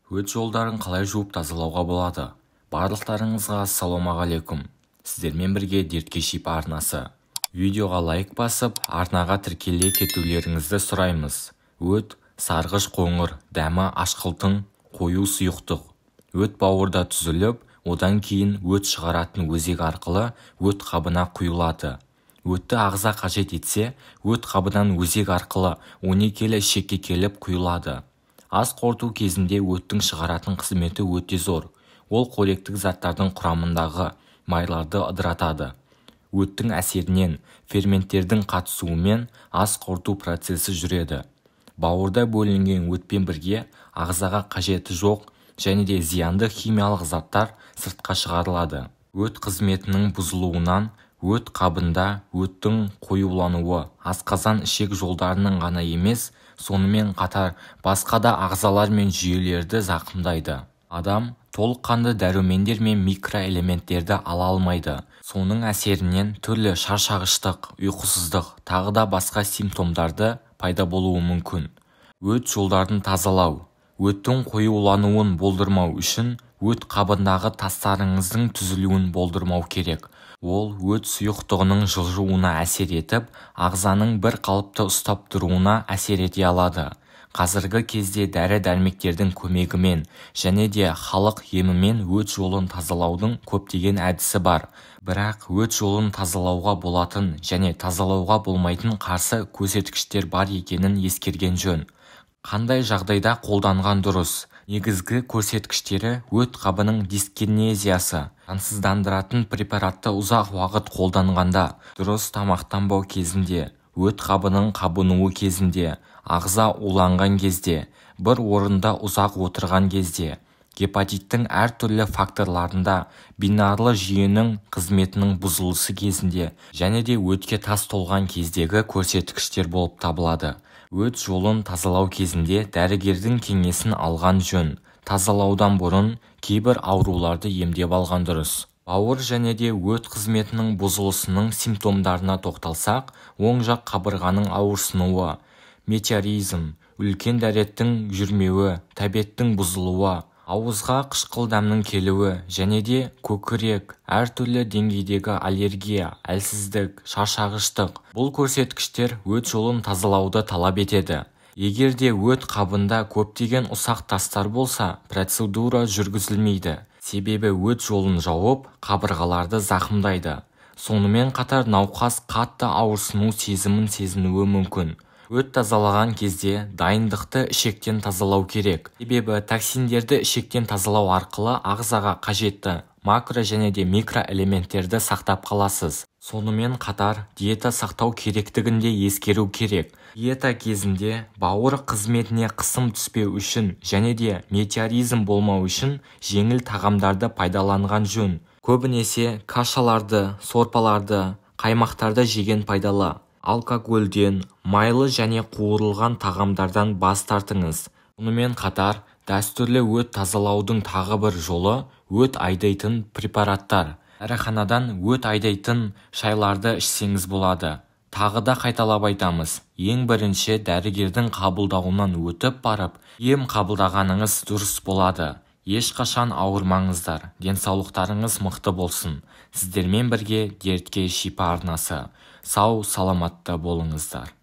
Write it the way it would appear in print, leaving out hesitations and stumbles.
Өт жолдарын қалай жуып тазалауға болады? Барлықтарыңызға ассалаумағалейкум. Сіздермен бірге Дертке шипа арнасы. Видеоға лайк басып, арнаға тіркеле кетулеріңізді сұраймыз. Өт сарғыш қоңыр, дәмі ашқылтың, қою сұйықтық. Өт бауырда түзіліп, одан кейін өт шығаратын өзек арқылы өт қабына құйылады. Өтті ағза қажет етсе, өт қабынан өзек арқылы 12 ішекке келіп құйылады. Ас қорыту кезінде өттің шығаратын қызметі өте зор. Ол қоректік заттардың құрамындағы майларды ыдыратады. Өттің әсерінен ферменттердің қатысуымен ас қорыту процесі жүреді. Бауырда бөлінген өтпен бірге ағзаға қажеті жоқ және де зиянды химиялық заттар сыртқа шығарылады. Өт қызметінің бұзылуынан өт қабында өттің қоюлануы асқазан ішек жолдарының ғана емес, сонымен қатар басқа да ағзалар мен жүйелерді зақымдайды. Адам толыққанды дәрумендер мен микроэлементтерді ала алмайды. Соның әсерінен түрлі шаршағыштық, ұйқысыздық, тағы да басқа симптомдарды пайда болуы мүмкін. Өт жолдарын тазалау. Өттің қоюлануын болдырмау үшін өт қабындағы тастарыңыздың түзілуін болдырмау керек. Ол өт сұйықтығының жылжуына әсер етіп, ағзаның бір қалыпты ұстап тұруына әсер ете алады. Қазіргі кезде дәрі-дәрмектердің көмегімен және де халық емімен өт жолын тазалаудың көптеген әдісі бар. Бірақ өт жолын тазалауға болатын және тазалауға болмайтын қарсы көрсеткіштер бар екенін ескерген жөн. Қандай жағдайда қолданған дұрыс? Негізгі көрсеткіштері өт қабының дискинезиясы, жансыздандыратын препаратты ұзақ уақыт қолданғанда, дұрыс тамақтанбау кезінде, өт қабының қабынуы кезінде, ағза уланған кезде, бір орында ұзақ отырған кезде, гепатиттің әртүрлі факторларында, бинарлы жүйенің қызметінің бұзылысы кезінде және де өтке тас толған кездегі көрсеткіштер болып табылады. Өт жолын тазалау кезінде дәрігердің кеңесін алған жөн. Тазалаудан бұрын кейбір ауруларды емдеп алған дұрыс. Бауыр және де өт қызметінің бұзылысының симптомдарына тоқталсақ, оң жақ қабырғаның ауырсынуы, метеоризм, үлкен дәреттің жүрмеуі, тәбеттің бұзылуы, ауызға қышқыл дәмнің келуі және де көкірек, әртүрлі деңгейдегі аллергия, әлсіздік, шаршағыштық. Бұл көрсеткіштер өт жолын тазалауды талап етеді. Егер де өт қабында көптеген ұсақ тастар болса, процедура жүргізілмейді. Себебі өт жолын жауып, қабырғаларды зақымдайды. Сонымен қатар науқас қатты ауырсыну сезімін сезінуі мүмкін. Өт тазалаған кезде дайындықты ішектен тазалау керек. Себебі токсиндерді ішектен тазалау арқылы ағзаға қажетті макро және де микроэлементтерді сақтап қаласыз. Сонымен қатар диета сақтау керектігінде ескеру керек. Диета кезінде бауыр қызметіне қысым түспеу үшін және де метеоризм болмау үшін жеңіл тағамдарды пайдаланған жөн. Көбінесе кашаларды, сорпаларды, қаймақтарды жеген пайдалы. Алкогольден, майлы және қуырылған тағамдардан бас тартыңыз. Сонымен қатар, дәстүрлі өт тазалаудың тағы бір жолы өт айдайтын препараттар. Дәріханадан өт айдайтын шайларды ішсеңіз болады. Тағы да қайталап айтамыз, ең бірінші дәрігердің қабылдауынан өтіп барып, ем қабылдағаныңыз дұрыс болады. Ешқашан ауырмаңыздар, денсаулықтарыңыз мықты болсын. Сіздермен бірге Дертке шипа арнасы. Сау, саламатты болыңыздар.